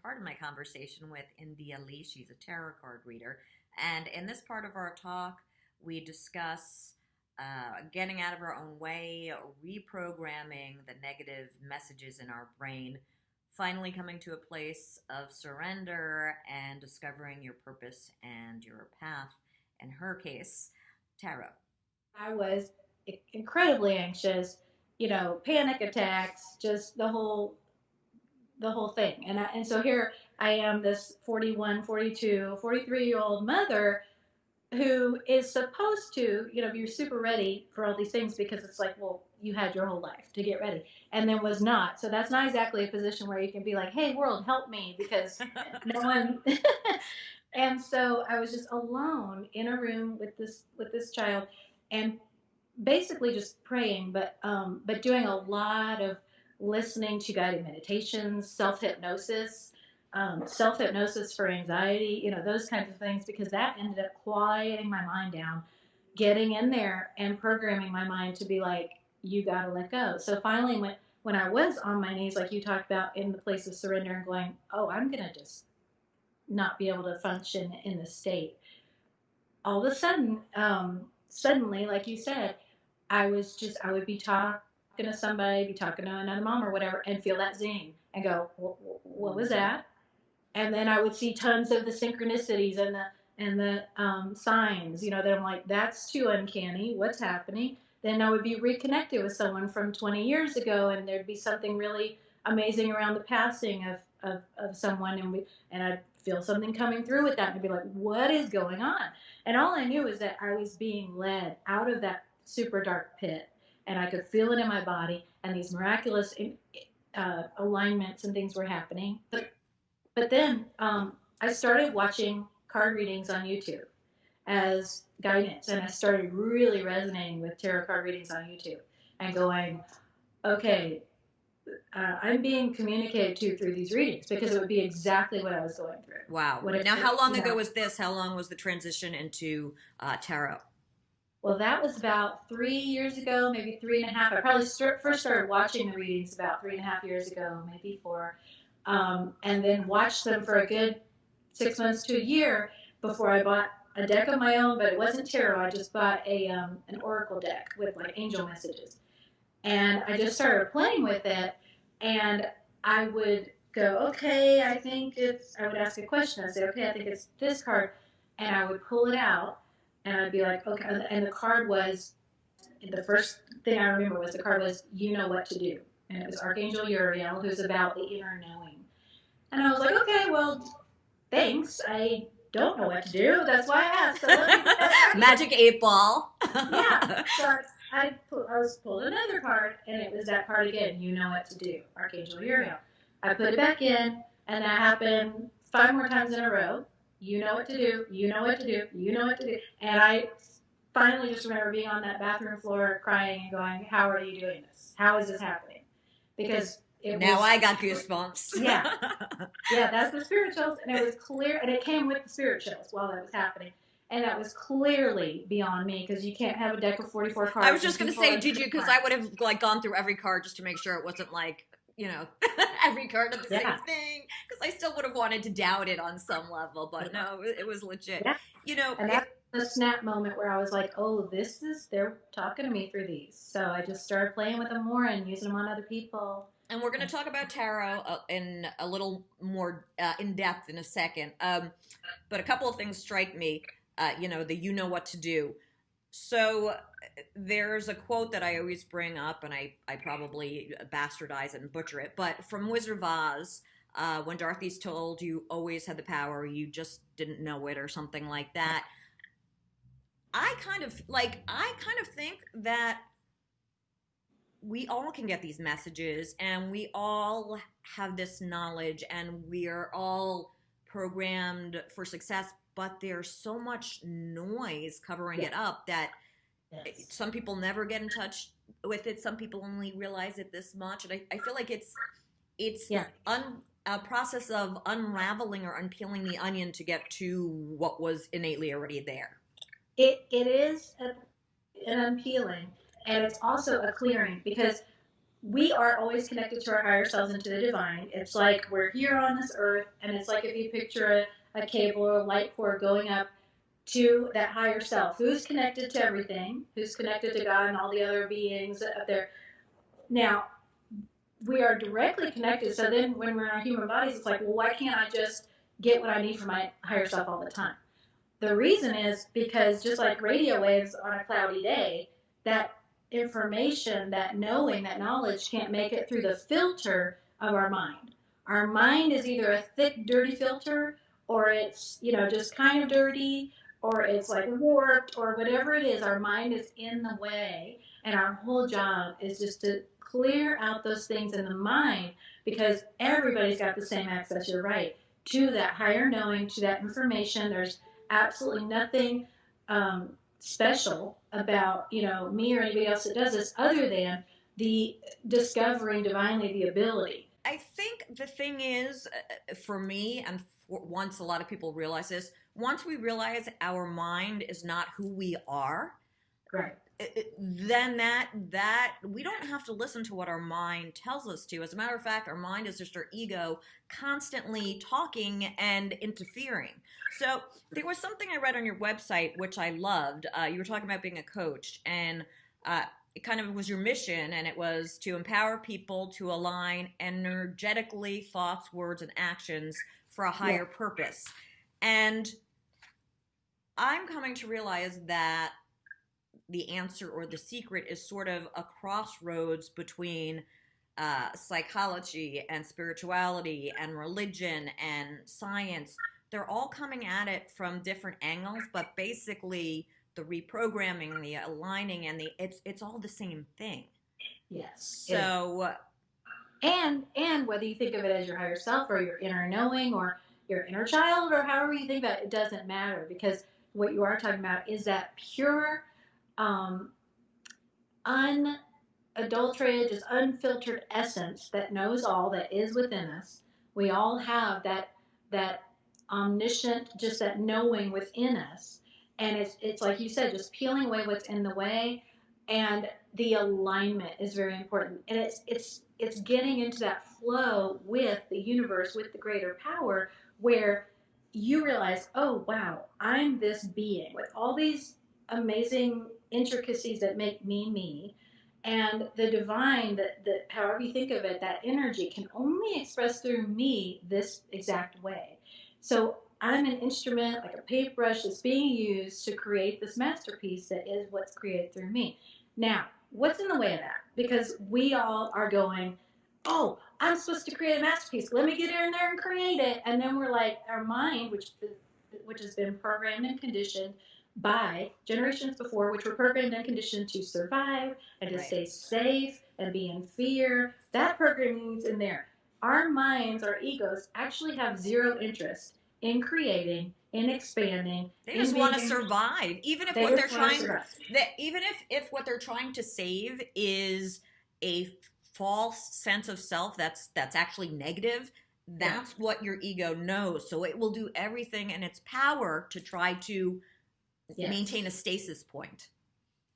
part of my conversation with Leigh. She's a tarot card reader. And in this part of our talk, we discuss getting out of our own way, reprogramming the negative messages in our brain, finally coming to a place of surrender and discovering your purpose and your path. In her case, tarot. I was incredibly anxious, panic attacks, just the whole thing. And so here I am, this 41, 42, 43-year-old mother who is supposed to, you're super ready for all these things because it's like, well, you had your whole life to get ready, and then was not. So that's not exactly a position where you can be like, hey, world, help me, because no one. And so I was just alone in a room with this child, and basically just praying, but doing a lot of listening to guided meditations, self hypnosis for anxiety, those kinds of things, because that ended up quieting my mind down, getting in there and programming my mind to be like, you got to let go. So finally, when I was on my knees, like you talked about, in the place of surrender and going, oh, I'm going to just not be able to function in this state. All of a sudden, suddenly, like you said, I would be talking to somebody, be talking to another mom or whatever, and feel that zing and go, what was that? And then I would see tons of the synchronicities and the signs, that I'm like, that's too uncanny. What's happening? Then I would be reconnected with someone from 20 years ago, and there'd be something really amazing around the passing of someone, and I'd feel something coming through with that, and I'd be like, what is going on? And all I knew was that I was being led out of that super dark pit, and I could feel it in my body, and these miraculous alignments and things were happening. But then I started watching card readings on YouTube as guidance, and I started really resonating with tarot card readings on YouTube and going, okay, I'm being communicated to through these readings, because it would be exactly what I was going through. Wow. Now, how long ago was this? How long was the transition into tarot? Well, that was about 3 years ago, maybe 3.5. I probably first started watching the readings about 3.5 years ago, maybe 4, and then watched them for a good 6 months to a year before I bought a deck of my own, but it wasn't tarot. I just bought an oracle deck with like angel messages, and I just started playing with it, and I would go, okay, I would ask a question. I'd say, okay, I think it's this card, and I would pull it out, and I'd be like, okay, and the card was, the first thing I remember was the card was, you know what to do, and it was Archangel Uriel, who's about the inner knowing, and I was like, okay, well, thanks, I don't know what to do, that's why I asked, so let me get that card. Magic 8 ball. Yeah, so I was pulled another card, and it was that card again. You know what to do, Archangel Uriel. I put it back in, and that happened 5 more times in a row. You know what to do. You know what to do. You know what to do. And I finally just remember being on that bathroom floor, crying and going, "How are you doing this? How is this happening?" Because I got goosebumps. Yeah, yeah, that's the spirit chills, and it was clear, and it came with the spirit chills while that was happening. And that was clearly beyond me, because you can't have a deck of 44 cards. I was just going to say, did you? Because I would have gone through every card just to make sure it wasn't every card of the same thing. Because I still would have wanted to doubt it on some level, but no, it was legit. Yeah. And that's the snap moment where I was like, oh, they're talking to me through these. So I just started playing with them more and using them on other people. And we're going to talk about tarot in a little more in depth in a second. But a couple of things strike me. You know what to do. So there's a quote that I always bring up, and I probably bastardize it and butcher it, but from Wizard of Oz, when Dorothy's told you always had the power, you just didn't know it, or something like that. I kind of think that we all can get these messages, and we all have this knowledge, and we're all programmed for success, but there's so much noise covering it up that some people never get in touch with it. Some people only realize it this much. And I feel like it's a process of unraveling or unpeeling the onion to get to what was innately already there. It is an unpeeling, and it's also a clearing, because we are always connected to our higher selves and to the divine. It's like we're here on this earth, and it's like if you picture a cable or a light cord going up to that higher self, who's connected to everything, who's connected to God and all the other beings up there. Now, we are directly connected. So then when we're in our human bodies, it's like, well, why can't I just get what I need from my higher self all the time? The reason is because just like radio waves on a cloudy day, that information, that knowing, that knowledge can't make it through the filter of our mind. Our mind is either a thick, dirty filter, or it's, just kind of dirty, or it's like warped, or whatever it is. Our mind is in the way, and our whole job is just to clear out those things in the mind, because everybody's got the same access, you're right, to that higher knowing, to that information. There's absolutely nothing special about me or anybody else that does this, other than the discovering divinely the ability. I think the thing is, for me, and once a lot of people realize this, once we realize our mind is not who we are, Right. Then that we don't have to listen to what our mind tells us to. As a matter of fact, our mind is just our ego constantly talking and interfering. So there was something I read on your website which I loved. You were talking about being a coach, and it kind of was your mission, and it was to empower people to align energetically thoughts, words, and actions for a higher purpose. And I'm coming to realize that the answer or the secret is sort of a crossroads between psychology and spirituality and religion and science. They're all coming at it from different angles, but basically the reprogramming, the aligning, and it's all the same thing. Yes. So, and whether you think of it as your higher self or your inner knowing or your inner child or however you think about it, it doesn't matter, because what you are talking about is that pure, unadulterated, just unfiltered essence that knows all, that is within us. We all have that omniscient, just that knowing within us. And it's like you said, just peeling away what's in the way, and the alignment is very important. And it's getting into that flow with the universe, with the greater power, where you realize, oh wow, I'm this being with all these amazing intricacies that make me me, and the divine, that however you think of it, that energy can only express through me this exact way. So I'm an instrument, like a paintbrush, that's being used to create this masterpiece that is what's created through me. Now, what's in the way of that? Because we all are going, oh, I'm supposed to create a masterpiece. Let me get in there and create it. And then we're like, our mind, which has been programmed and conditioned by generations before, which were programmed and conditioned to survive and to stay safe and be in fear. That programming's in there. Our minds, our egos, actually have zero interest in creating, in expanding. They just want to survive, even if what they're trying to save is a false sense of self that's actually negative. That's what your ego knows. So it will do everything in its power to try to maintain a stasis point.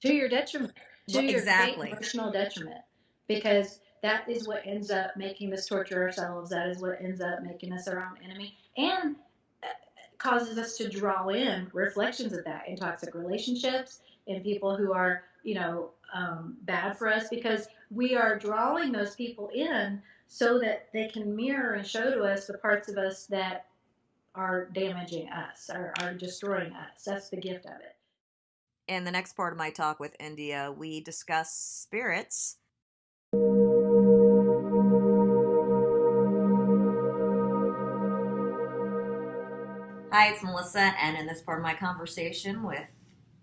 To your detriment. To your exactly. Emotional detriment. Because that is what ends up making us torture ourselves. That is what ends up making us our own enemy. And causes us to draw in reflections of that in toxic relationships, in people who are, bad for us, because we are drawing those people in so that they can mirror and show to us the parts of us that are damaging us, are destroying us. That's the gift of it. In the next part of my talk with India, we discuss spirits. Hi, it's Melissa, and in this part of my conversation with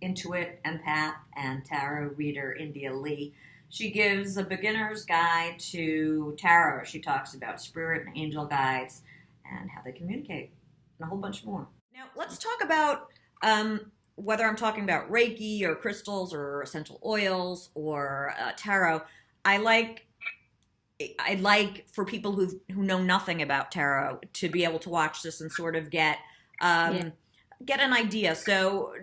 Intuit, Empath, and Tarot reader India Leigh, she gives a beginner's guide to tarot. She talks about spirit and angel guides and how they communicate, and a whole bunch more. Now, let's talk about whether I'm talking about Reiki or crystals or essential oils or tarot. I like for people who know nothing about tarot to be able to watch this and sort of get get an idea. So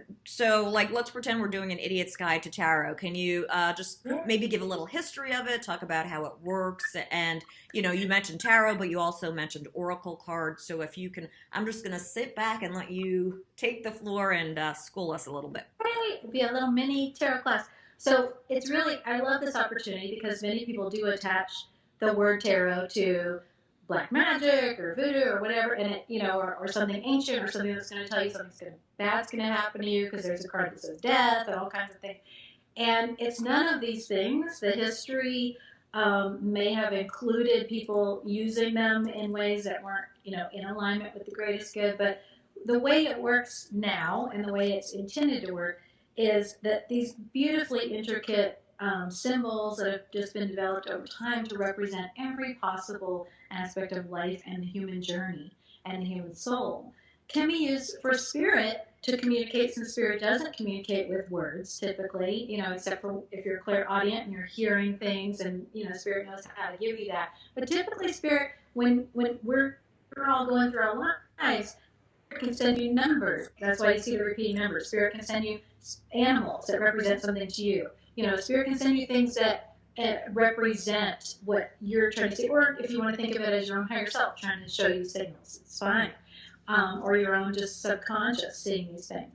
like, let's pretend we're doing an idiot's guide to tarot. Can you just Yeah. maybe give a little history of it, talk about how it works, and you mentioned tarot, but you also mentioned oracle cards. So if you can, I'm just gonna sit back and let you take the floor and school us a little bit. Right. It'd be a little mini tarot class. So it's really, I love this opportunity because many people do attach the word tarot to black magic or voodoo or whatever, and it, or something ancient or something that's going to tell you bad's going to happen to you because there's a card that says death and all kinds of things. And it's none of these things. The history may have included people using them in ways that weren't, in alignment with the greatest good. But the way it works now and the way it's intended to work is that these beautifully intricate symbols that have just been developed over time to represent every possible aspect of life and the human journey and the human soul can be used for spirit to communicate, since spirit doesn't communicate with words typically, except for if you're clairaudient and you're hearing things, and spirit knows how to give you that. But typically spirit, when we're all going through our lives, spirit can send you numbers. That's why you see the repeating numbers. Spirit can send you animals that represent something to you. Spirit can send you things that represent what you're trying to say, or if you want to think of it as your own higher self trying to show you signals, it's fine. Or your own just subconscious seeing these things.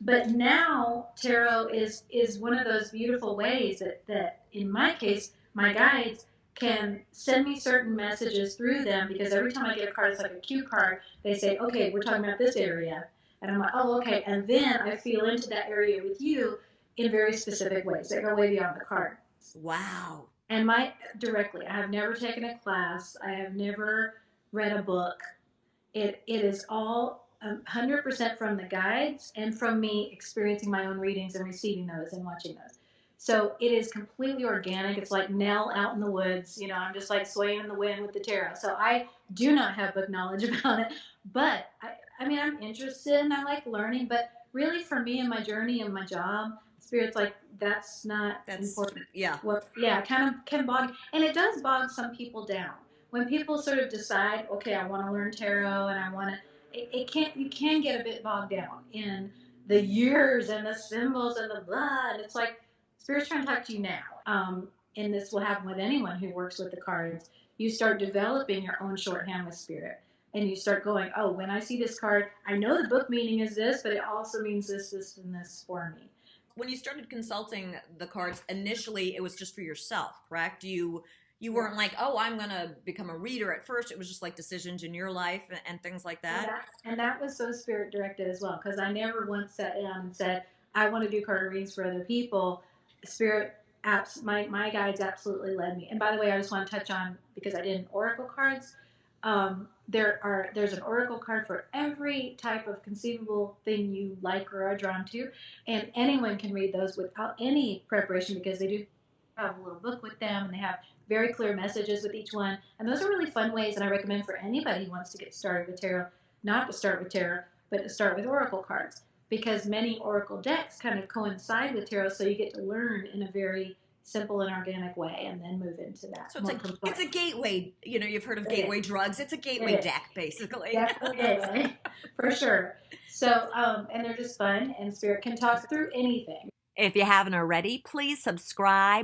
But now tarot is one of those beautiful ways that in my case, my guides can send me certain messages through them, because every time I get a card, it's like a cue card. They say, okay, we're talking about this area. And I'm like, oh, okay. And then I feel into that area with you in very specific ways that go way beyond the card. Wow. And directly, I have never taken a class. I have never read a book. It is all 100% from the guides and from me experiencing my own readings and receiving those and watching those. So it is completely organic. It's like Nell out in the woods. I'm just like swaying in the wind with the tarot. So I do not have book knowledge about it, but I mean, I'm interested and I like learning. But really, for me and my journey and my job, spirit's like, that's not important. Yeah. Yeah, kind of can bog, and it does bog some people down when people sort of decide, okay, I want to learn tarot and I want to. You can get a bit bogged down in the years and the symbols and the blah. And it's like spirit's trying to talk to you now. And this will happen with anyone who works with the cards. You start developing your own shorthand with spirit, and you start going, oh, when I see this card, I know the book meaning is this, but it also means this, this, and this for me. When you started consulting the cards, initially it was just for yourself, correct? You weren't like, oh, I'm going to become a reader at first. It was just like decisions in your life and things like that. And that was so spirit directed as well, because I never once sat down and said, I want to do card readings for other people. Spirit, my guides absolutely led me. And by the way, I just want to touch on, because I did oracle cards, there's an oracle card for every type of conceivable thing you like or are drawn to, and anyone can read those without any preparation, because they do have a little book with them, and they have very clear messages with each one. And those are really fun ways, and I recommend for anybody who wants to get started with tarot, not to start with tarot, but to start with oracle cards, because many oracle decks kind of coincide with tarot, so you get to learn in a very simple and organic way, and then move into that. So it's a gateway. You've heard of gateway drugs. It's a gateway deck, basically. Definitely, for sure. So, and they're just fun, and spirit can talk through anything. If you haven't already, please subscribe.